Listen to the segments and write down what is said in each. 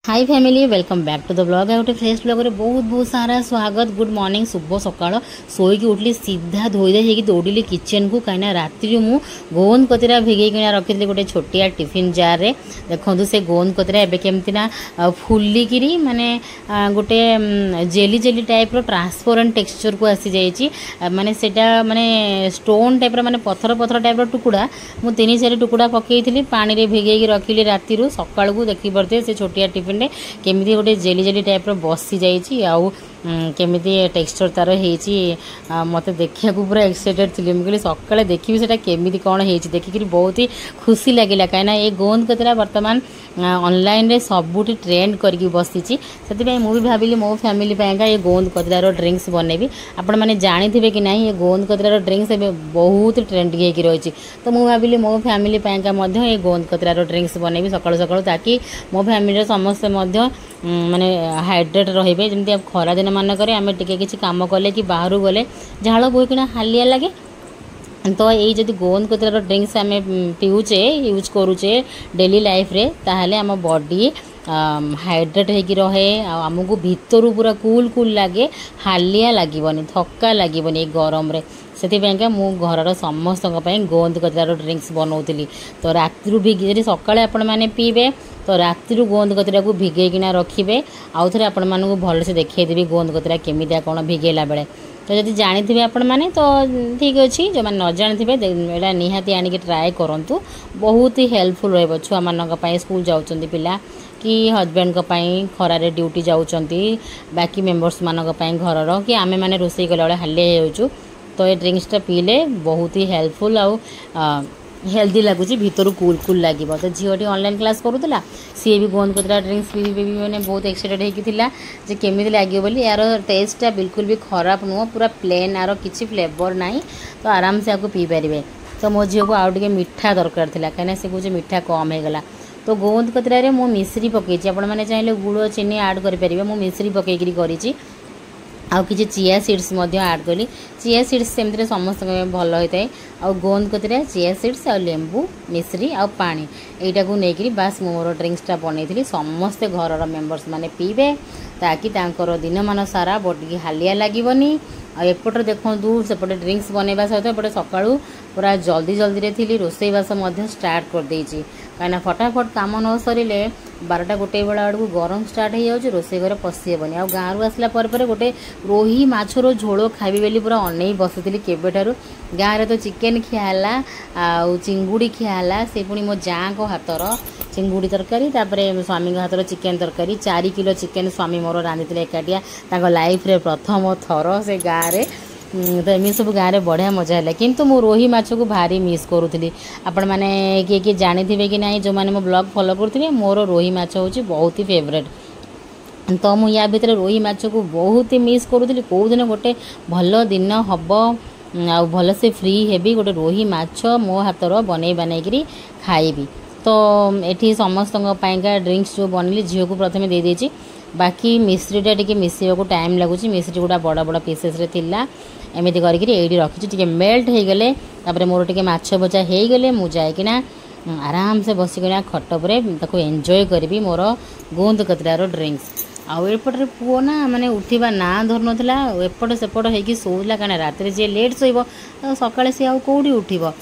Hi family welcome back to the blog है गोटे fresh blog रे बहुत बहुत सारा स्वागत गुड मॉर्निंग शुभ सकाळ शोईकी उठली सीधा धोईधे होगी दौड़ी किचन को कहीं राति मु गोंद कतरा भिगेकिना रखी गोटे छोटिया टिफिन जार रे देखो से गोंद कतरा एवं केमती ना फुलिकी माने गोटे जेली जेली टाइप रो ट्रांसपेरेंट टेक्सचर को आसी जाइए माने सेटा माने स्टोन टाइप माने पत्थर पत्थर टाइप टुकुड़ा मु 3-4 टुकुड़ा पकई पानी रे भिगेकी रखिली राति सकाळ को देखी पारे से छोटिया टिफिन केमिति गोटे जेली जेली टाइप बसी जाइए आउ केमिति टेक्सचर तार होती मत देखा पूरा एक्साइटेड थी मुझे सकाଳେ देखी से केमिति कौन हो देखिक बहुत ही खुशी लगे कहीं ये गोंद कतरा बर्तमान ऑनलाइन रे सबुठी ट्रेंड करके बसी से मुझे भाविली मो फैमिली ये गोंद कतरार ड्रिंक्स बनैबी आपण मैंने जानी कि नहीं ये गोंद कतरार ड्रिंक्स बहुत ट्रेंडिंग होगी रही तो मुझे भाविली मो फैमिली ये गोंद कतरार ड्रिंक्स बनैबी सकाळु सकाळु ताकि मो फैमिली समस्ते माने हाइड्रेट रहिबे जेमति अब खरा दिन मानक आम टे किसी कम कले कि बाहर गले झाड़ बोईकिना हालिया लगे तो ये जब गोंद कतरार ड्रिंक्स आम पीऊचे यूज करूचे डेली लाइफ रे ताहले आम बॉडी हाइड्रेट होगी रहे आमको भितर पूरा कूल कूल लगे हालिया लगे थका लगे गरम रे से मु घर समस्त गोंद कतरार ड्रिंक्स बनाऊली तो राति भिगे सकाଳେ आपण मैंने पीबे तो राति गोंद कतरा को भिगेकिना रखिए आउ थे आपण मानक भलसे देखदेवी गोंद कतरा केमितिया कौन भिगेला बेले तो जब जानी आपण मैंने तो ठीक अच्छे जो मैंने न जानी एटा निहाती आनिक ट्राए करूँ बहुत ही हेल्पफुल रही छुआ मानक स्कूल जाऊँ पिला कि हजबैंड खरारे ड्यूटी जाऊँगी बाकी मेम्बर्स मानक घर कि आमे मैंने रोषे कला हालिया हो तो ये ड्रिंक्सटा पीले बहुत ही हेल्पफुल आउ हेल्दी लगुच भितर कूल कूल लगे तो झीटी ऑनलाइन क्लास करूला सी भी गोंद कतरा ड्रिंक्स पी मैंने बहुत एक्साइटेड होता केमी लगे बोली यार टेस्टा बिल्कुल भी खराब नुह पूरा प्लेन यार किसी फ्लेवर ना तो आराम से आपको पी पारे तो मो झील को आउ टे मीठा दरकार था कहीं से कहे मीठा कम होगला तो गोंद कतरा मु मिश्री पकई आपने चाहिए गुड़ चीनी आड करेंगे मु मिश्री पकईकरी करी आउ कि चिया सीड्स आड कली चिया सीड्स सेमती समस्त भल होता है आउ गोंद कतरा चिया सीड्स आ लेंबू मिश्री आ पानी यटा को लेकिन बास मोर ड्रिंक्सटा बनई समस्ते घर मेम्बर्स माने पीबे ताकि तांकर दिन मान सारा बॉडी की हालिया लगनी एपटे देखूँ सेपटे ड्रिंक्स बनवा सहित एपटे सकाळू पूरा जल्दी जल्दी थी रोषेईवास स्टार्ट कर देची कहीं फटाफट कम न सरिले 12टा 1 बेला आड़ गरम स्टार्ट हो जाऊँ रोषे घर पशिबनी आ गाँव आसला गोटे रोही माछर झोल खाइबी बेली पूरा अनै बसुली केबेठारू गाँव में तो चिकेन खियाला आ चिंगुड़ी खियाला से पुणी मो जाँ को हाथर चिंगुड़ी तरकारी तापर स्वामी हाथर चिकेन तरकारी 4 किलो चिकेन स्वामी मोर रांधि एकाटिया लाइफ रे प्रथम थर से गाँव में तो एम सब गाँव में बढ़िया मजा है किंतु मु रोही माछ को भारी मिस करूली आपण मैंने किए जानी कि ना जो मैंने मो ब्लॉग फॉलो करुवे मोर रोही माछ हूँ बहुत ही फेवरेट तो मु या भितर रोही माछ को बहुत ही मिस करूली कौ दिन गोटे भल दिन हम आ भल से फ्री हेबी गोटे रोही माछ मो हाथर बनै बनाई खाइबी तो ये समस्त ड्रिंक्स जो बनली झील को प्रथम दे देची बाकी मिश्रीटा टी मिसेवा को टाइम लगुच मिश्री गुड़ा बड़ बड़ पीसेस एमती करके रखी मेल्ट हो गले मोर टे माछ भजा हो गले मुझे आराम से बसिकिना खट पर एंजॉय करी मोर गोंद कतरार ड्रिंक्स आउ एपटे पुओ ना माने उठा ना धर नाला एपट सेपट हो शोला कहीं रात जी लेट शोब सकाଳେ सी आउ कौटी उठब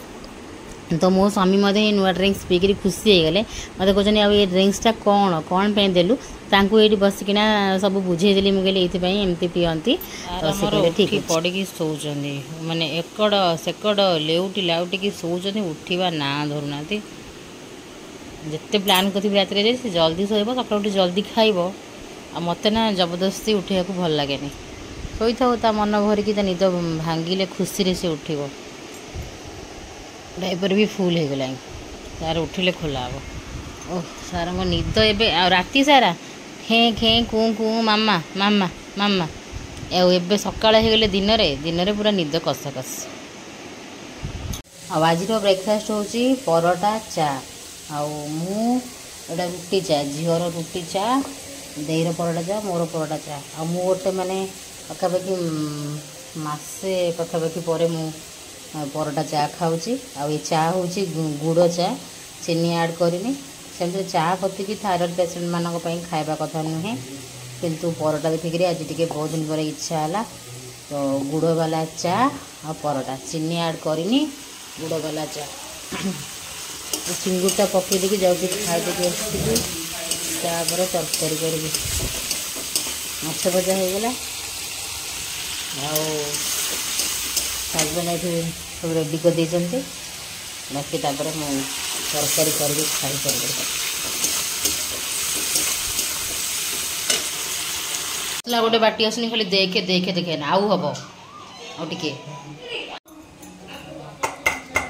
तो मो स्वामी ये नुआ ड्रिंक्स पीकरी खुशी हो गले मत कहते आउ ये ड्रिंक्सटा कौन कौन पे देलु तांकु ये बसिकिना सब बुझेदेली मुझे ये एमती पियंती तो से ठीक पड़ी शोचती माने एकड़ सेकड़ लेउटी लाउटी की शोचती उठा ना धरुना जिते प्लान करी रात जल्दी शोब सका जल्दी खाइब आ मत ना जबरदस्ती उठा भल लगे शोई था मन भरिकी निद भांगिले खुशी से उठब डाइपर भी फुल हो गला तार उठिले खोला हम ओह सारा मो निद एबे राति सारा खे खे कू कू मामा मामा मामा एबे सकाळ हो गले दिन रे पूरा निद कस कस आज ब्रेकफास्ट होची परोटा चा आटा रुटी चा झीवर रुटी चा देर परोटा चा मोर परोटा चा आ मु गोटे माने पखापाखि मसे पखापाखि पर मु परोटा चा खाऊँ आ चा हूँ गुड़ चा चीनी आड करनी सेमती चाह पत्ती की थायराइड पेसेंट मानक खाଇବା कथा नुहे किंतु परोटा देखिए आज टी बहुत दिन पर इच्छा है तो गुड़ वाला चा आ परोटा चीनी ऐड करनी गुड़ वाला चा चिंगुटा पकई देकी जाऊँगी खाई तापर तरकारी करी माछ भजा हो गला हजबैंड ये सब रेडी कर देते बाकी तापर तरकारी करके खाई कर गोटे बाटी आसनी खाली देखे देखे देखे ना आउ हम आउ टे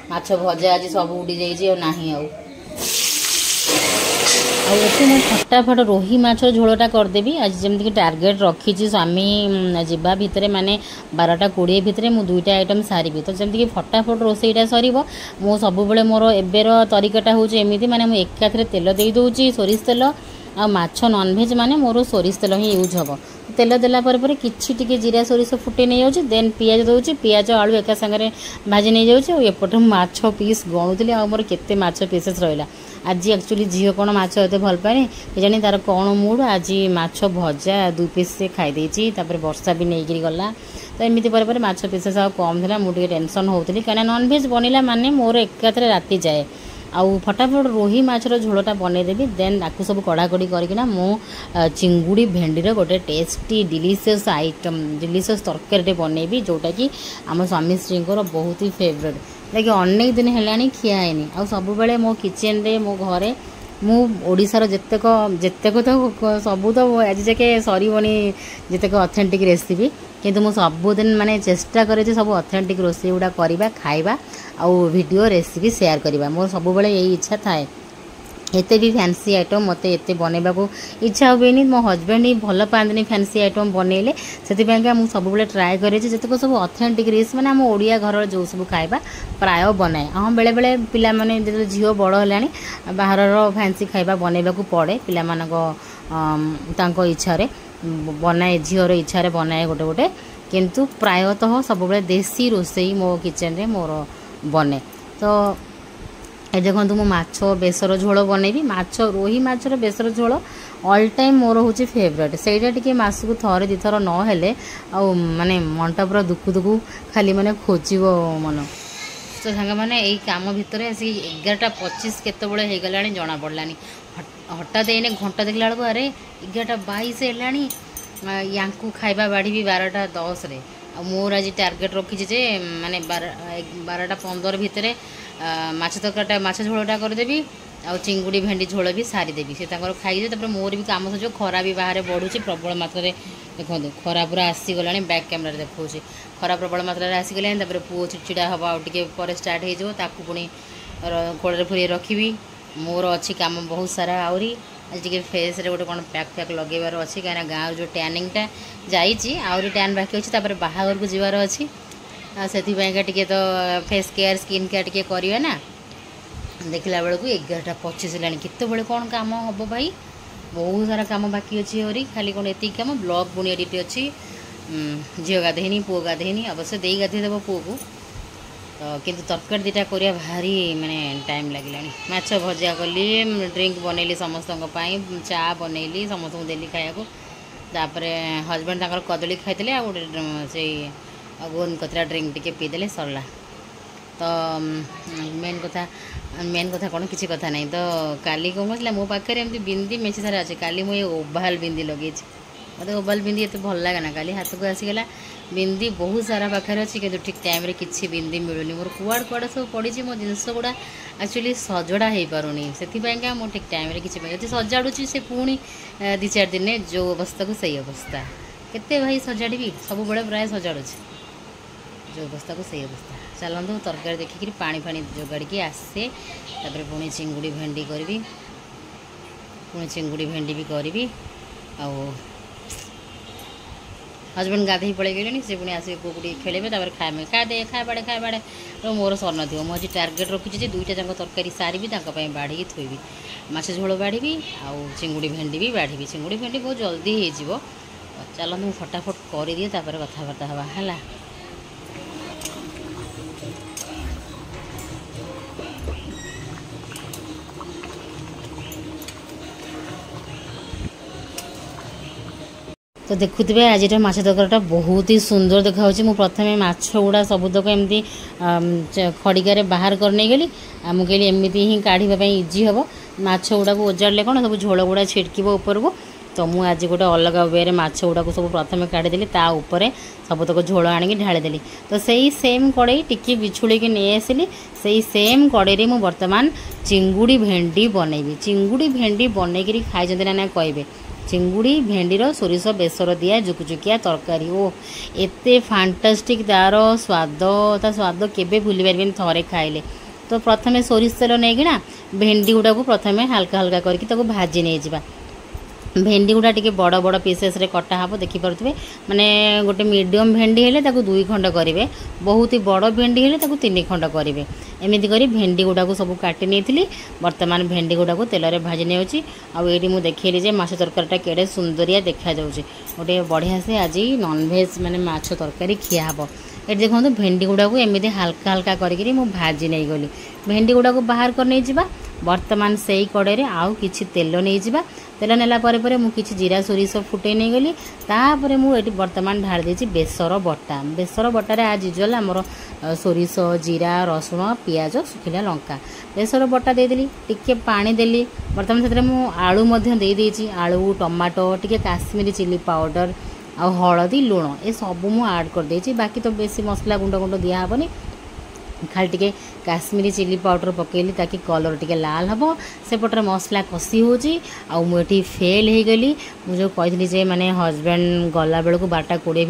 माछ भजा आज सब उड़ी जाइए ना आउ मैं फटाफट रोही माछ झोलटा करदेवी आज जमीक टार्गेट रखी स्वामी जीवा भितर माने 12टा 20 भितर मु 2टा आइटम सारी तो जमीक फटाफट रोसईटा सर मो सब मोर एबर तरीकाटा हूँ एमती माने मुझे एकाथरे तेल दे दूची सोरिष तेल आ माछ नॉनवेज माने मोर सोरिष तेल ही यूज हम तेल देला पर किछि टिके जीरा सोरिष फुटे नहीं जाऊँ देन पियाज दूची पियाज आलू एका संगे भाजी नहीं जाऊँ एपटे माछ पीस गणुली आ मोर केते माछ पीसेस रहा आज एक्चुअली झील कौन माछ एत भल पाए जानी तार कौन मूड आज माछ भजा 2 पीस से खाई वर्षा भी नहीं गला तो एमती पर माछ पीसेस आ कम था मुझे टेंशन होती कहीं नॉनवेज बनला माने मोर एकाथरे राति जाए आउ फटाफट रोही माछर झोलटा बनईदेवी देन आपको सब कड़ाकड़ी करना मो चिंगुड़ी भेंडीर गोटे टेस्टी डिलीशियस आइटम डिलीशियस तरकारी बनईबी जोटा कि आम स्वामी स्त्री बहुत ही फेवरेट देखिए अनेक दिन है खिया है आ सब मो किचेन रे मो घरे मु ओडिशार जेतेक तो सबू तो आज जाके सरबनी जितेक ऑथेंटिक रेसिपी किंतु मु सबुदिन माने चेष्टा करे सब ऑथेंटिक रोषेई गुड़ा करवा खाइबा आउ वीडियो रेसिपी शेयर करवा मोर सब बेले यही इच्छा थाए एते भी फैंसी आइटम मते एते बनेबा को इच्छा होबेनी मो हस्बैंड ही भल पांदनी फैंसी आइटम बनैले सेतिबेंका मु सब बेले ट्राई करे जे जतको सब ऑथेंटिक रेस माने हम ओडिया घर जो सब खाइबा प्राय बनाए हम बेले बेले पिला माने जे झियो बड़ हलानी बाहरर फैंसी खाइबा बनैबा को पड़े पिला मानको तांको इच्छा रे बनाए झियोर इच्छा रे बनाए गोटे गोटे किंतु प्रायतः सब बेले देसी रोषेई मो किचन रे मोर बने तो ये देखो मु माछ बेसर झोल बनैबी माछ रोही माछर बेसर झोल ऑल टाइम मोर हूँ फेवरेट सेटा टी मासक थरे 2 थर नहेले माने मनटा पूरा दुखु दुखु खाली माने खोजिब मन तो सांग मैंने यही कम भितर आसी 11:25 केतबेले हो गलानी जना पड़लानी हठात एने घंटा देखला बेलू अरे 11:22 है यांकू खाइबा बाढ़ी 12:10 रे मोर आज टार्गेट रखी जे माने 12:15 भितर माछ तरकारीटा माछ झोलटा करदेवी आ चिंगुड़ी भेंडी झोल भी सारीदेवी से खाई तापर मोर भी कम सर खरा भी बाहर बढ़ुची प्रबल मात्रा देखो खरा पूरा आसीगला बैक कैमेरा देखा खरा प्रबल मात्रा आसीगला पुओ चिड़चिड़ा हम आगे स्टार्ट हो पुणी कोड़े फुरी रखी मोर अच्छी कम बहुत सारा आहरी आज टे फेस रे गोटे कौन पैक फैक लगेबार अच्छी कहीं गाँव जो टैनिंगटा जाइए आहरी टैन बाकी अच्छी बाहाघर को जीवार अच्छी से टे तो फेस केयर स्किन केयर टे करें ना देखला बेलू 11:25 है केतबे कौन काम हम भाई बहुत सारा काम बाकी अच्छी हरी खाली कौन एति कम ब्लॉग पुणी एडिट अच्छी झील गाधेनी पुओ गाधेनी अवश्य दे गाधेदेव पुओ को तो किंतु तरकारी दीटा करिया भारी माने टाइम लगिला माछ भजा कली ड्रिंक बनैली समस्त चा बनैली समस्त देली खाया तापर हजबैंड तक कदली खाई आ गोटे से गोन कतरा ड्रिंक टी पीदे सरला तो मेन कथा कौन किसी कथा नहीं तो काली कौन कहला मो पाखे एमती बिंदी मेची सारा अच्छे काली मुझे ओभाल बिंदी लगे मत ओभाल बिंदी एत भल लगे ना काली हाथ को आसीगला बिंदी बहुत सारा पाखे अच्छी कि ठीक टाइम किसी बिंदी मिलूनी मोर कुआड़ कुआड़ सब पड़ी मो जिनस गुड़ा एक्चुअली सजड़ा हो पारुनी से मुझे ठीक टाइम किसी सजाड़ुची से पुणी 2-4 दिन जो अवस्था को सही अवस्था केते भाई सजाड़ी सब बड़े प्राय सजाड़ुची जो अवस्था को सही अवस्था चलतु तरकारी देखिक पानी फाणी जोगाड़ी आसे तापर पुणी चिंगुड़ी भेंडी करी पुणी चिंगुड़ी भेंडी भी करी आ हजबैंड गाधे पड़े गले से पुणी आस पुटी खेलेंगे खाए खाए बाड़े मोर सर न मुझे टार्गेट रखी 2टा जाक तरकारी सारी बाढ़ी थोबी माछ झोल बाढ़ी आउ चिंगुड़ी भेंडी भी बाढ़ी चिंगुड़ी भेंडी बहुत जल्दी हो चलतु फटाफट कर दिए कथबार्ता हवा है। तो देखुवे आज माछ तरकारीटा बहुत ही सुंदर देखा प्रथम माछ गुड़ा सबुतक एमती खड़िकार बाहर कर नहीं गली मुझे कहली एमती ही काढ़ापी इजी हम माछ गुड़ा को ओजाड़े कौन सब झोल गुड़ा छिड़क ऊपर को तो मुझे आज गोटे अलग वे माछ गुड़ा को सब प्रथम काढ़ीदेली ताऊपर सबुतक झोल आणिक ढालीदेली तो सही सेम कड़े टिके बिछुड़ी नहीं आसली से सेम कड़े मुझे बर्तमान चिंगुड़ी भेंडी बनैबी चिंगुड़ी भेंडी बनईकरी खाई ना कहे चिंगुड़ी भेंडीर सोरिष बेसर दिया जुकुजुकिया तरकारी ओ एते फैंटास्टिक तार स्वाद केबे भूली पारे थरे खाइले तो प्रथमे सोरिष तेल नहीं भेंडी गुड़ा को प्रथमे हल्का हल्का करके भाजी नहीं जावा भेंडी गुड़ा टी बड़ बड़ पीसेस रे कटा हम देखिपे माने गोटे मीडियम भेंडी हेले ताकू 2 खंड करेंगे बहुत ही बड़ भेंडी हेले ताकू 3 खंड करेंगे एमती करी भेंडी गुड़ा को सब काटी नहीं बर्तमान भेंडी गुड़ा को तेल रे भाजी नहीं आईटी मुझे देखिए जे माछ तरकारीटा केड़े सुंदरिया देखा जाऊँगी गोटे बढ़िया से आज नॉनवेज माने माछ तरकारी खिया हम ये देखो भेंडी गुड़ा को एमती हल्का हल्का करके भाजी नहीं गली भेंडी गुड़ा को बाहर कर नहीं जावा बर्तमान से ही कड़े आउ किछि तेल नहीं जावा तेल नेला परे मु किछि जीरा सोरिष फुटे नहीं गली तापर मुझे बर्तमान ढाल देछि बेसर बटा आज यूजुअल आमर सोरिष जीरा रसुण पियाज सुखिला लंका बेसर बटा देदेली टिके पानी देली बर्तमान से आलू देदेछि आलू टमाटो टिके काश्मीरी चिली पाउडर आ हलदी लुण ए सब मु ऐड कर देछि बाकी तो बेसी मसला गुंड गुंड दिया हेबनी खाली टिके काश्मीरी चिली पाउडर पकेली ताकि कलर टिके लाल हम सेपटर मसला कषि होची आ मुझे फेल हो गली मुझे कही जे माने हजबैंड गला बेलू 12:20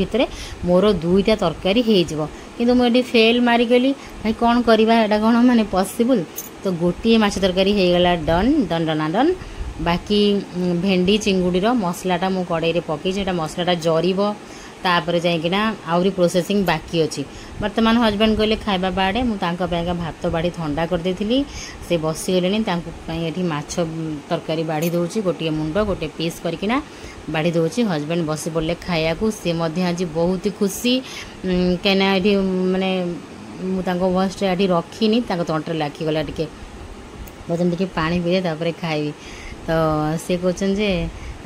भितर मोर 2टा तरकारी हो किंतु मुझे फेल मारिगली भाई कौन करवा एटा कौन माने पॉसिबल तो गोटे माछ तरकारी हो गला डन डन डना डन बाकी भेंडी चिंगुड़ी मसलाटा मु कड़े पकई मसलाटा जरीब तापर जाइकिना आउरी प्रोसेसिंग बाकी अच्छी बर्तमान हजबैंड कहले खाइबा बाड़े मुझे भात बाड़ी ठंडा कर देथिली से बसीगले ये माछ तरकारी बाढ़ी दूची गोटे मुंड गोटे पीस करकिना बाढ़ी दूची हजबैंड बसी पड़े खाया को सी आज बहुत ही खुशी कहीं ये माने मुझे भॉइस ये रखीनी तंटर लाखीगला टे बचन टे पा पीए तापर खाइबी तो सी कहते जे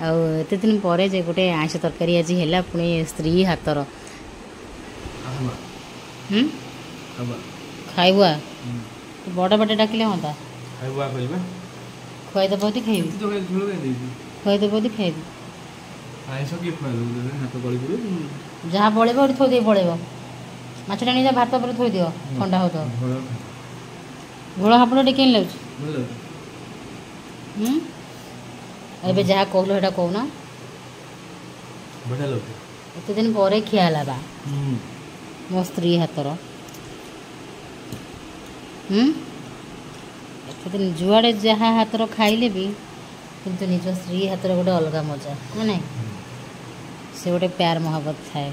आते दिन पर गोटे आइष तरकारी आज है पुणी स्त्री हाथर खाइबुआ बड़ बाटे डाकिले हाँ खुआईदेव यदि खाइबी खुआईदेव यदि खाइबी जहाँ पड़े थोदे पड़े माछटा नहीं भात पर थोई दियो ठंडा हो तो घोल हापड़ टे लगे अरे जहाँ कहल है कहना एत दिन पर खियाला बा मो स्त्री हाथर एत दिन जुआड़े जहाँ हाथर खाइले भी किंतु निज स्त्री हाथर गोटे अलग मजा है ना से गोटे प्यार मोहब्बत थाए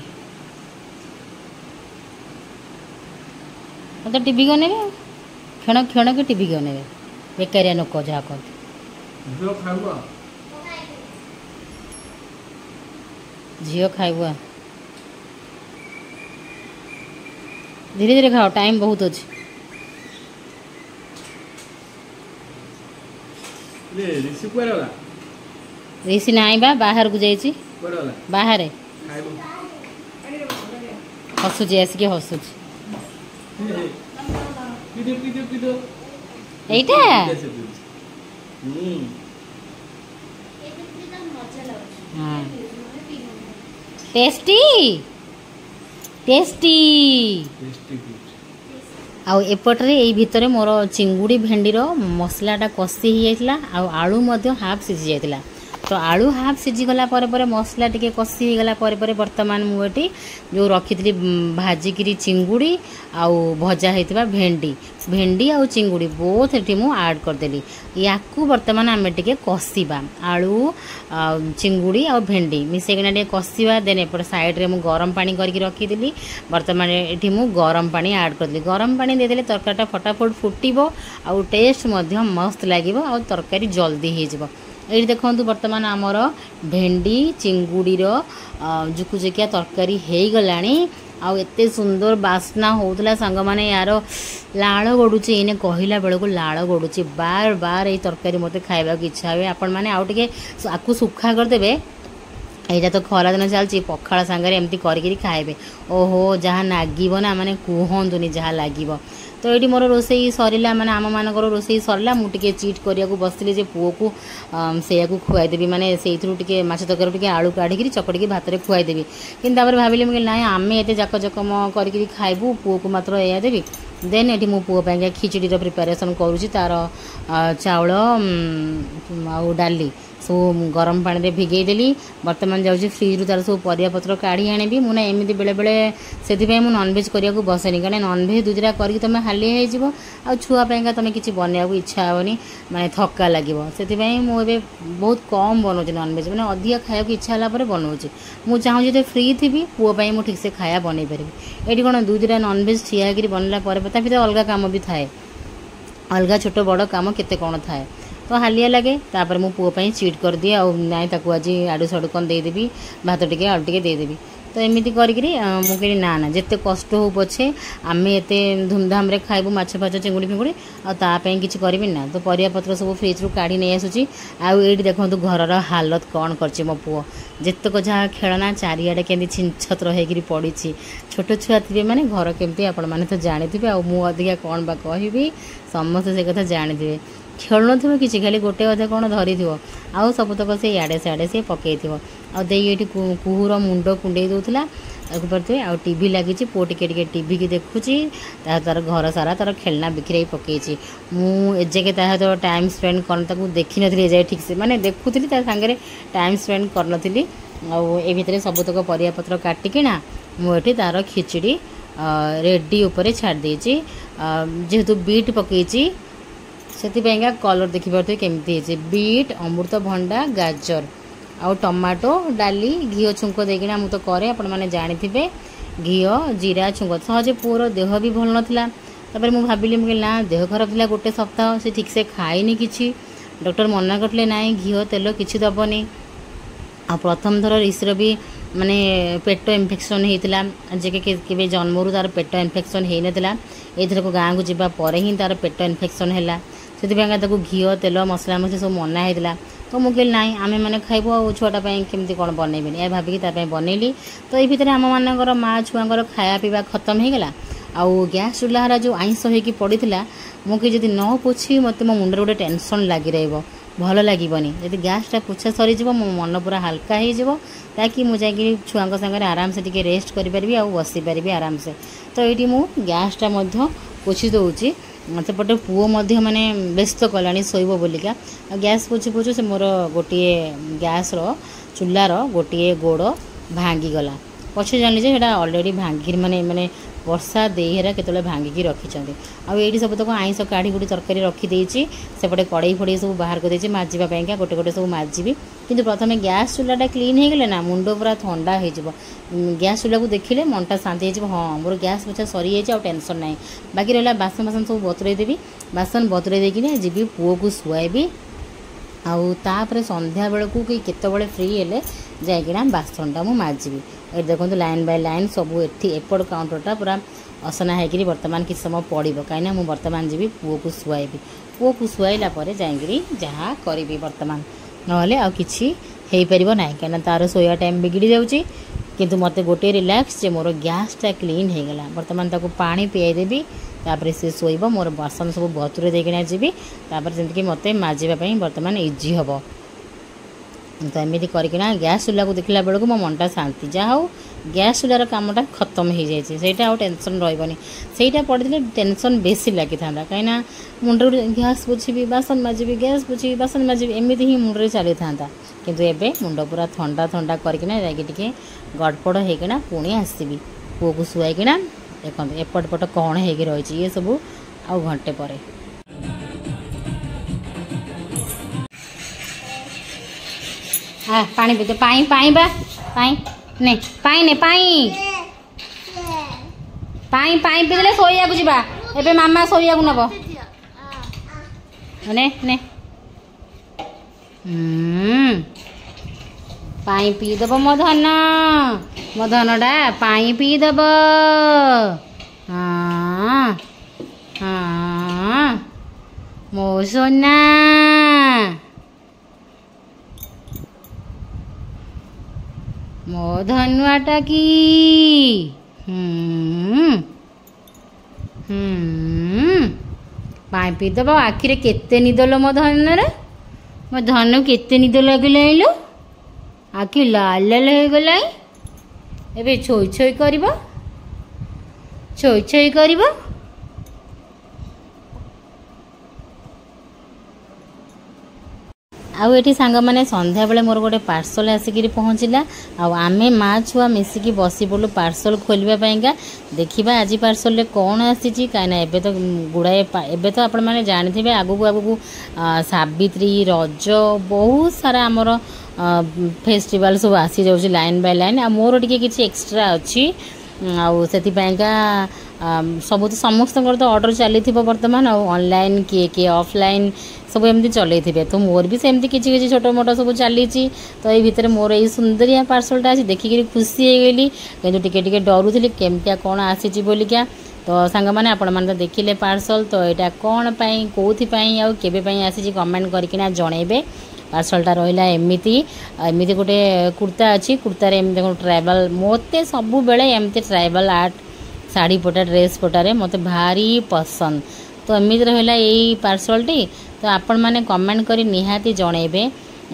तो टीवी को नेबे क्षण क्षण के टीवी को नेबे बेकारिया लोक जहाँ कहते झील खाइबुआ धीरे धीरे खाओ टाइम बहुत अच्छे ऋषि ना बा बाहर को जाइए बाहर हसुची आसिक हसुची एटा हाँ टेस्टी टेस्टी आउ एपटे यही भितर मोर चिंगुड़ी भेंडीर मसलाटा कषि हो जाता आलू हाफ सीझी जाता तो आलू हाफ सीझीगला मसला टी कषि होगला बर्तमान मुझे जो रखी भाजिकी चिंगुड़ी आउ भजा होता भेंडी भेंडी आउ चिंगुड़ी बोथ ये ऐड करदेली या बर्तमान आम टे कषा आलू चिंगुड़ी आ भेंडी मिसेकिना टे कषा देन एपट साइड्रे मु गरम पानी करके रखीदी बर्तमान ये मुझे गरम पानी ऐड करदेली गरम पानी देदेले तरकारीटा फटाफट फुटब आउ टेस्ट मस्त लगे आ तरकारी जल्दी हो ये देखो बर्तमान आमर भेंडी चिंगुड़ीर जुकुजुकिया तरकारी हो गला आउ एते सुंदर बास्ना होउतला सांग माने यार लाळ गडुची इने कहिला बेलको लाळ गडुची बार बार ए तरकारी मते खाइबा की इच्छा होय आपण माने आउ टिके आकु सुखा कर देबे এইটা তো ଖରା ଦିନ ଚାଲିଛି ପଖାଳ ସାଙ୍ଗରେ ଏମିତି କରିକିରି ଖାଇବେ। ଓହୋ ଯାହା ଲାଗିବ ନା ମାନେ କୁହନ୍ତୁନି ଯାହା ଲାଗିବ। ତ ଏଇଠି ମୋର ରୋଷେଇ ସରିଲା, ମାନେ ଆମମାନଙ୍କର ରୋଷେଇ ସରିଲା। ମୁଁ ଟିକେ ଚିଟ୍ କରିବାକୁ ବସିଥିଲି ଯେ ପୁଅକୁ ସେଇଆକୁ ଖୁଆଇଦେବି, ମାନେ ସେଇଥିରୁ ଟିକେ ମାଛ ତରକାରୀ ଟିକେ ଆଳୁ କାଢ଼ିକିରି ଚକଟିକି ଭାତରେ ଖୁଆଇଦେବି। କିନ୍ତୁ ତାପରେ ଭାବିଲି ମୁଁ ନାଇଁ ଆମେ ଏତେ ଜାକଜକମ କରିକିରି ଖାଇବୁ, ପୁଅକୁ ମାତ୍ର ଏଇଆ ଦେବି। ଦେନ୍ ଏଠି ମୁଁ ପୁଅ ପାଇଁକା ଖିଚୁଡ଼ିର ପ୍ରିପାରେସନ୍ କରୁଛି। ତା'ର ଚାଉଳ ଆଉ ଡାଲି ସବୁ ଗରମ ପାଣିରେ ଭିଗେଇ ଦେଲି। ବର୍ତ୍ତମାନ ଯାଉଛି ଫ୍ରିଜ୍ରୁ ତା'ର ସବୁ ପରିବାପତ୍ର କାଢ଼ି ଆଣିବି। ମୁଁ ନା ଏମିତି ବେଳେବେଳେ ସେଥିପାଇଁ ମୁଁ ନନ୍ଭେଜ୍ କରିବାକୁ ବସେନି, କାରଣ ନନ୍ଭେଜ୍ ଦୁଇଟା କରିକି ତୁମେ ହାଲିଆ ହେଇଯିବ, ଆଉ ଛୁଆ ପାଇଁକା ତୁମେ କିଛି ବନେଇବାକୁ ଇଚ୍ଛା ହେବନି, ମାନେ ଥକା ଲାଗିବ। ସେଥିପାଇଁ ମୁଁ ଏବେ ବହୁତ କମ୍ ବନାଉଛି ନନ୍ଭେଜ୍, ମାନେ ଅଧିକା ଖାଇବାକୁ ଇଚ୍ଛା ହେଲା ପରେ ବନାଉଛି। ମୁଁ ଚାହୁଁଛି ଯେତେ ଫ୍ରି ଥିବି ପୁଅ ପାଇଁ ମୁଁ ଠିକ୍ସେ ଖାଇବା ବନେଇ ପାରିବି। ଏଇଠି କ'ଣ ଦୁଇଟା ନନ୍ଭେଜ୍ ଠିଆ ହେଇକିରି ବନେଇଲା ପରେ ତା ଭିତରେ ଅଲଗା କାମ ବି ଥାଏ, ଅଲଗା ଛୋଟ ବଡ଼ କାମ କେତେ କ'ଣ ଥାଏ। ତ ହାଲିଆ ଲାଗେ। ତାପରେ ମୁଁ ପୁଅ ପାଇଁ ଚିଟ୍ କରିଦିଏ, ଆଉ ନାଇଁ ତାକୁ ଆଜି ଆଡ଼ୁ ସାଡ଼ୁ କ'ଣ ଦେଇଦେବି, ଭାତ ଟିକେ ଆଳୁ ଟିକେ ଦେଇଦେବି। ତ ଏମିତି କରିକିରି ମୁଁ କହିଲି ନା ଯେତେ କଷ୍ଟ ହେଉ ପଛେ ଆମେ ଏତେ ଧୁମଧାମରେ ଖାଇବୁ ମାଛ ଫାଛ ଚିଙ୍ଗୁଡ଼ି ଫିଙ୍ଗୁଡ଼ି, ଆଉ ତା ପାଇଁ କିଛି କରିବିନି ନା। ତ ପରିବାପତ୍ର ସବୁ ଫ୍ରିଜ୍ରୁ କାଢ଼ି ନେଇ ଆସୁଛି। ଆଉ ଏଇଠି ଦେଖନ୍ତୁ ଘରର ହାଲତ କ'ଣ କରିଛି ମୋ ପୁଅ। ଯେତେକ ଯାହା ଖେଳନା ଚାରିଆଡ଼େ କେମିତି ଛିନଛତ୍ର ହେଇକିରି ପଡ଼ିଛି। ଛୋଟ ଛୁଆ ଥିବେ ମାନେ ଘର କେମିତି ଆପଣମାନେ ତ ଜାଣିଥିବେ, ଆଉ ମୁଁ ଅଧିକା କ'ଣ ବା କହିବି, ସମସ୍ତେ ସେ କଥା ଜାଣିଥିବେ। ଖେଳୁନଥିବ କିଛି, ଖାଲି ଗୋଟେ ଅଧେ କ'ଣ ଧରିଥିବ, ଆଉ ସବୁତକ ସେ ଇଆଡ଼େ ସିଆଡ଼େ ସେ ପକାଇଥିବ। ଆଉ ଦେଇ ଏଇଠି କୁହୁର ମୁଣ୍ଡ କୁଣ୍ଡେଇ ଦେଉଥିଲା, ଦେଖିପାରୁଥିବେ। ଆଉ ଟିଭି ଲାଗିଛି, ପୁଅ ଟିକେ ଟିକେ ଟିଭିକି ଦେଖୁଛି। ତା'ର ଘର ସାରା ତା'ର ଖେଳନା ବିକ୍ରି ପକାଇଛି। ମୁଁ ଏଯାକେ ତା ସହିତ ଟାଇମ୍ ସ୍ପେଣ୍ଡ ତାକୁ ଦେଖିନଥିଲି ଏଯାଏ ଠିକ୍ସେ, ମାନେ ଦେଖୁଥିଲି ତା ସାଙ୍ଗରେ ଟାଇମ୍ ସ୍ପେଣ୍ଡ କରିନଥିଲି। ଆଉ ଏ ଭିତରେ ସବୁତକ ପରିବାପତ୍ର କାଟିକିନା ମୁଁ ଏଠି ତା'ର ଖିଚୁଡ଼ି ରେଡ଼ି ଉପରେ ଛାଡ଼ି ଦେଇଛି। ଯେହେତୁ ବିଟ୍ ପକାଇଛି ସେଥିପାଇଁକା କଲର୍ ଦେଖିପାରୁଥିବେ କେମିତି ହେଇଛି। ବିଟ୍, ଅମୃତଭଣ୍ଡା, ଗାଜର ଆଉ ଟମାଟୋ, ଡାଲି, ଘିଅ ଛୁଙ୍କ ଦେଇକିନା ମୁଁ ତ କରେ, ଆପଣମାନେ ଜାଣିଥିବେ। ଘିଅ ଜିରା ଛୁଙ୍କ ସହଜେ। ପୁଅର ଦେହ ବି ଭଲ ନଥିଲା। ତାପରେ ମୁଁ ଭାବିଲି, ମୁଁ କହିଲି ନା ଦେହ ଖରାପ ଥିଲା ଗୋଟେ ସପ୍ତାହ, ସେ ଠିକ୍ସେ ଖାଇନି କିଛି। ଡକ୍ଟର ମନା କରିଥିଲେ ନାଇଁ ଘିଅ ତେଲ କିଛି ଦେବନି। ଆଉ ପ୍ରଥମ ଥର ରିସିର ବି ମାନେ ପେଟ ଇନଫେକ୍ସନ୍ ହେଇଥିଲା, ଯେ କେବେ ଜନ୍ମରୁ ତା'ର ପେଟ ଇନଫେକ୍ସନ୍ ହେଇନଥିଲା। ଏଇଥରକ ଗାଁକୁ ଯିବା ପରେ ହିଁ ତା'ର ପେଟ ଇନଫେକ୍ସନ୍ ହେଲା। ସେଥିପାଇଁକା ତାକୁ ଘିଅ ତେଲ ମସଲା ମସଲି ସବୁ ମନା ହେଇଥିଲା। ତ ମୁଁ କହିଲି ନାଇଁ ଆମେମାନେ ଖାଇବୁ, ଆଉ ଛୁଆଟା ପାଇଁ କେମିତି କ'ଣ ବନେଇବିନି, ଏହା ଭାବିକି ତା ପାଇଁ ବନେଇଲି। ତ ଏଇ ଭିତରେ ଆମମାନଙ୍କର ମା ଛୁଆଙ୍କର ଖାଇବା ପିଇବା ଖତମ ହେଇଗଲା। ଆଉ ଗ୍ୟାସ୍ ଚୁଲାହାର ଯେଉଁ ଆଇଁଷ ହେଇକି ପଡ଼ିଥିଲା, ମୁଁ କି ଯଦି ନ ପୋଛି ମୋତେ ମୋ ମୁଣ୍ଡରେ ଗୋଟେ ଟେନସନ୍ ଲାଗି ରହିବ, ଭଲ ଲାଗିବନି। ଯଦି ଗ୍ୟାସ୍ଟା ପୋଛା ସରିଯିବ ମୋ ମନ ପୁରା ହାଲକା ହେଇଯିବ, ତାକି ମୁଁ ଯାଇକି ଛୁଆଙ୍କ ସାଙ୍ଗରେ ଆରାମସେ ଟିକେ ରେଷ୍ଟ କରିପାରିବି, ଆଉ ବସିପାରିବି ଆରାମସେ। ତ ଏଇଠି ମୁଁ ଗ୍ୟାସ୍ଟା ମଧ୍ୟ ପୋଛି ଦେଉଛି। ସେପଟେ ପୁଅ ମଧ୍ୟ ମାନେ ବ୍ୟସ୍ତ କଲାଣି ଶୋଇବ ବୋଲିକା। ଆଉ ଗ୍ୟାସ୍ ପୋଛୁ ପୋଛୁ ସେ ମୋର ଗୋଟିଏ ଗ୍ୟାସ୍ର ଚୁଲାର ଗୋଟିଏ ଗୋଡ଼ ଭାଙ୍ଗିଗଲା। ପଛେ ଜାଣିଲି ଯେ ସେଇଟା ଅଲରେଡ଼ି ଭାଙ୍ଗିକି ମାନେ ବର୍ଷା ଦେଇ ହେରା କେତେବେଳେ ଭାଙ୍ଗିକି ରଖିଛନ୍ତି। ଆଉ ଏଇଠି ସବୁତକ ଆଇଁଷ କାଢ଼ି ଗୁଡ଼ି ତରକାରୀ ରଖିଦେଇଛି। ସେପଟେ କଡ଼େଇ ଫଡ଼େଇ ସବୁ ବାହାର କରିଦେଇଛି ମାଜିବା ପାଇଁକା, ଗୋଟେ ଗୋଟେ ସବୁ ମାଜିବି। କିନ୍ତୁ ପ୍ରଥମେ ଗ୍ୟାସ୍ ଚୁଲାଟା କ୍ଲିନ୍ ହେଇଗଲେ ନା ମୁଣ୍ଡ ପୁରା ଥଣ୍ଡା ହେଇଯିବ। ଗ୍ୟାସ୍ ଚୁଲାକୁ ଦେଖିଲେ ମନଟା ଶାନ୍ତି ହେଇଯିବ, ହଁ ମୋର ଗ୍ୟାସ୍ ପୋଛା ସରିଯାଇଛି, ଆଉ ଟେନସନ୍ ନାହିଁ। ବାକି ରହିଲା ବାସନ ସବୁ ବତୁରେଇ ଦେବି। ବାସନ ବତୁରେଇ ଦେଇକିନା ଯିବି ପୁଅକୁ ଶୁଆଇବି। ଆଉ ତାପରେ ସନ୍ଧ୍ୟା ବେଳକୁ କି କେତେବେଳେ ଫ୍ରି ହେଲେ ଯାଇକିନା ବାସନଟା ମୁଁ ମାଜିବି। ଏଠି ଦେଖନ୍ତୁ ଲାଇନ୍ ବାଇ ଲାଇନ୍ ସବୁ ଏଠି ଏପଟ କାଉଣ୍ଟରଟା ପୁରା ଅସନା ହେଇକିରି ବର୍ତ୍ତମାନ କିଛି ସମୟ ପଡ଼ିବ, କାହିଁକିନା ମୁଁ ବର୍ତ୍ତମାନ ଯିବି ପୁଅକୁ ଶୁଆଇବି। ପୁଅକୁ ଶୁଆଇଲା ପରେ ଯାଇକିରି ଯାହା କରିବି ବର୍ତ୍ତମାନ, ନହେଲେ ଆଉ କିଛି ହେଇପାରିବ ନାହିଁ, କାହିଁକିନା ତା'ର ଶୋଇବା ଟାଇମ୍ ବିଗିଡ଼ି ଯାଉଛି। କିନ୍ତୁ ମୋତେ ଗୋଟିଏ ରିଲାକ୍ସ ଯେ ମୋର ଗ୍ୟାସ୍ଟା କ୍ଲିନ୍ ହେଇଗଲା। ବର୍ତ୍ତମାନ ତାକୁ ପାଣି ପିଆଇ ଦେବି, ତାପରେ ସେ ଶୋଇବ। ମୋର ବାସନ ସବୁ ବତୁରେଇ ଦେଇକିନା ଯିବି, ତାପରେ ଯେମିତିକି ମୋତେ ମାଜିବା ପାଇଁ ବର୍ତ୍ତମାନ ଇଜି ହେବ। ତ ଏମିତି କରିକିନା ଗ୍ୟାସ୍ ଚୁଲାକୁ ଦେଖିଲା ବେଳକୁ ମୋ ମନଟା ଶାନ୍ତି। ଯାହା ହଉ ଗ୍ୟାସ୍ ଚୁଲାର କାମଟା ଖତମ ହେଇଯାଇଛି, ସେଇଟା ଆଉ ଟେନସନ୍ ରହିବନି। ସେଇଟା ପଡ଼ିଥିଲେ ଟେନସନ୍ ବେଶୀ ଲାଗିଥାନ୍ତା, କାହିଁକିନା ମୁଣ୍ଡରେ ଗ୍ୟାସ୍ ପୋଛିବି, ବାସନ ମାଜିବି, ଗ୍ୟାସ୍ ପୋଛିବି, ବାସନ ମାଜିବି, ଏମିତି ହିଁ ମୁଣ୍ଡରେ ଚାଲିଥାନ୍ତା। କିନ୍ତୁ ଏବେ ମୁଣ୍ଡ ପୁରା ଥଣ୍ଡା ଥଣ୍ଡା କରିକିନା ଯାଇକି ଟିକେ ଗଡ଼ପଡ଼ ହେଇକିନା ପୁଣି ଆସିବି ପୁଅକୁ ଶୁଆଇକିନା। ଦେଖନ୍ତୁ ଏପଟ ପଟ କ'ଣ ହେଇକି ରହିଛି ଇଏ ସବୁ, ଆଉ ଘଣ୍ଟେ ପରେ। हाँ पानी पीते पाई पाई बा पाई ने पाई ने पाई पाई पाई पीले सोया को जीवा एबे मामा सोया को नबो ने ने पाई पी दबो मो धनडा पाई पी दबो। हाँ हाँ मो सोना ମୋ ଧନୁଆଟା କି ପାଣି ପିଇଦେବ। ଆଖିରେ କେତେ ନିଦ ଲୋ ମୋ ଧନରେ, ମୋ ଧନ କେତେ ନିଦ ଲାଗିଲାଣି ଲୋ, ଆଖି ଲାଲ ଲାଲ ହେଇଗଲାଣି। ଏବେ ଛୋଇ ଛୋଇ କରିବ, ଛୋଇ ଛୋଇ କରିବ। ଆଉ ଏଠି ସାଙ୍ଗମାନେ ସନ୍ଧ୍ୟାବେଳେ ମୋର ଗୋଟେ ପାର୍ସଲ ଆସିକିରି ପହଞ୍ଚିଲା। ଆଉ ଆମେ ମା ଛୁଆ ମିଶିକି ବସି ପଡ଼ିଲୁ ପାର୍ସଲ ଖୋଲିବା ପାଇଁକା। ଦେଖିବା ଆଜି ପାର୍ସଲରେ କ'ଣ ଆସିଛି। କାହିଁକିନା ଏବେ ତ ଗୁଡ଼ାଏ ଏବେ ତ ଆପଣମାନେ ଜାଣିଥିବେ ଆଗକୁ ଆଗକୁ ସାବିତ୍ରୀ, ରଜ, ବହୁତ ସାରା ଆମର ଫେଷ୍ଟିଭାଲ ସବୁ ଆସିଯାଉଛି ଲାଇନ୍ ବାଇ ଲାଇନ୍। ଆଉ ମୋର ଟିକେ କିଛି ଏକ୍ସଟ୍ରା ଅଛି। ଆଉ ସେଥିପାଇଁକା ସବୁ ତ ସମସ୍ତଙ୍କର ତ ଅର୍ଡ଼ର ଚାଲିଥିବ ବର୍ତ୍ତମାନ। ଆଉ ଅନଲାଇନ୍ କିଏ କିଏ ଅଫଲାଇନ୍ ସବୁ ଏମିତି ଚଲେଇଥିବେ। ତ ମୋର ବି ସେମିତି କିଛି କିଛି ଛୋଟ ମୋଟ ସବୁ ଚାଲିଛି। ତ ଏଇ ଭିତରେ ମୋର ଏଇ ସୁନ୍ଦରିଆ ପାର୍ସଲଟା ଅଛି ଦେଖିକିରି ଖୁସି ହେଇଗଲି, କିନ୍ତୁ ଟିକେ ଟିକେ ଡରୁଥିଲି କେମିତିଆ କ'ଣ ଆସିଛି ବୋଲିକା। ତ ସାଙ୍ଗମାନେ ଆପଣମାନେ ତ ଦେଖିଲେ ପାର୍ସଲ, ତ ଏଇଟା କ'ଣ ପାଇଁ, କେଉଁଥିପାଇଁ ଆଉ କେବେ ପାଇଁ ଆସିଛି କମେଣ୍ଟ କରିକିନା ଜଣେଇବେ। ପାର୍ସଲଟା ରହିଲା ଏମିତି ଗୋଟେ କୁର୍ତ୍ତା ଅଛି। କୁର୍ତ୍ତାରେ ଏମିତି ଦେଖନ୍ତୁ ଟ୍ରାଇବାଲ୍, ମୋତେ ସବୁବେଳେ ଏମିତି ଟ୍ରାଇବାଲ୍ ଆର୍ଟ ଶାଢ଼ୀ ପଟା ଡ୍ରେସ୍ ପଟାରେ ମୋତେ ଭାରି ପସନ୍ଦ। ତ ଏମିତି ରହିଲା ଏଇ ପାର୍ସଲଟି। ତ ଆପଣମାନେ କମେଣ୍ଟ କରି ନିହାତି ଜଣେଇବେ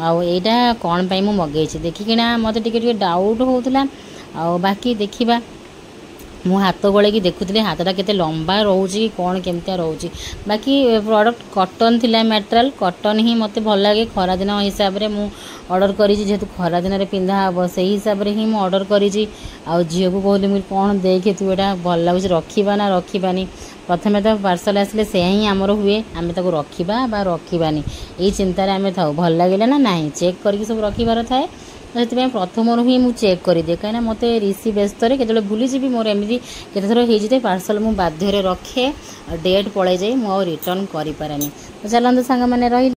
ଆଉ ଏଇଟା କ'ଣ ପାଇଁ ମୁଁ ମଗେଇଛି। ଦେଖିକିନା ମୋତେ ଟିକେ ଟିକେ ଡାଉଟ୍ ହେଉଥିଲା। ଆଉ ବାକି ଦେଖିବା, ମୁଁ ହାତ ଗୋଳେଇକି ଦେଖୁଥିଲି ହାତଟା କେତେ ଲମ୍ବା ରହୁଛି, କ'ଣ କେମିତିଆ ରହୁଛି। ବାକି ପ୍ରଡ଼କ୍ଟ କଟନ୍ ଥିଲା, ମ୍ୟାଟେରିଆଲ୍ କଟନ୍ ହିଁ ମୋତେ ଭଲ ଲାଗେ। ଖରାଦିନ ହିସାବରେ ମୁଁ ଅର୍ଡ଼ର କରିଛି, ଯେହେତୁ ଖରାଦିନରେ ପିନ୍ଧା ହେବ ସେଇ ହିସାବରେ ହିଁ ମୁଁ ଅର୍ଡ଼ର କରିଛି। ଆଉ ଝିଅକୁ କହୁଥିଲି ମୁଁ କ'ଣ ଦେଖେ ତୁ ଏଇଟା ଭଲ ଲାଗୁଛି ରଖିବା ନା ରଖିବାନି। ପ୍ରଥମେ ତ ପାର୍ସଲ ଆସିଲେ ସେୟା ହିଁ ଆମର ହୁଏ, ଆମେ ତାକୁ ରଖିବା ବା ରଖିବାନି ଏଇ ଚିନ୍ତାରେ ଆମେ ଥାଉ। ଭଲ ଲାଗିଲା ନା ନାହିଁ ଚେକ୍ କରିକି ସବୁ ରଖିବାର ଥାଏ। ସେଥିପାଇଁ ପ୍ରଥମରୁ ହିଁ ମୁଁ ଚେକ୍ କରିଦିଏ, କାହିଁକିନା ମୋତେ ରିସିଭ୍ ବ୍ୟସ୍ତରେ କେତେବେଳେ ଭୁଲିଯିବି। ମୋର ଏମିତି କେତେଥର ହେଇଯିଥାଏ ପାର୍ସଲ ମୁଁ ବାଧ୍ୟରେ ରଖେ, ଡେଟ୍ ପଳାଇଯାଏ, ମୁଁ ଆଉ ରିଟର୍ଣ୍ଣ କରିପାରେନି। ତ ଚାଲନ୍ତୁ ସାଙ୍ଗମାନେ ରହିଲେ।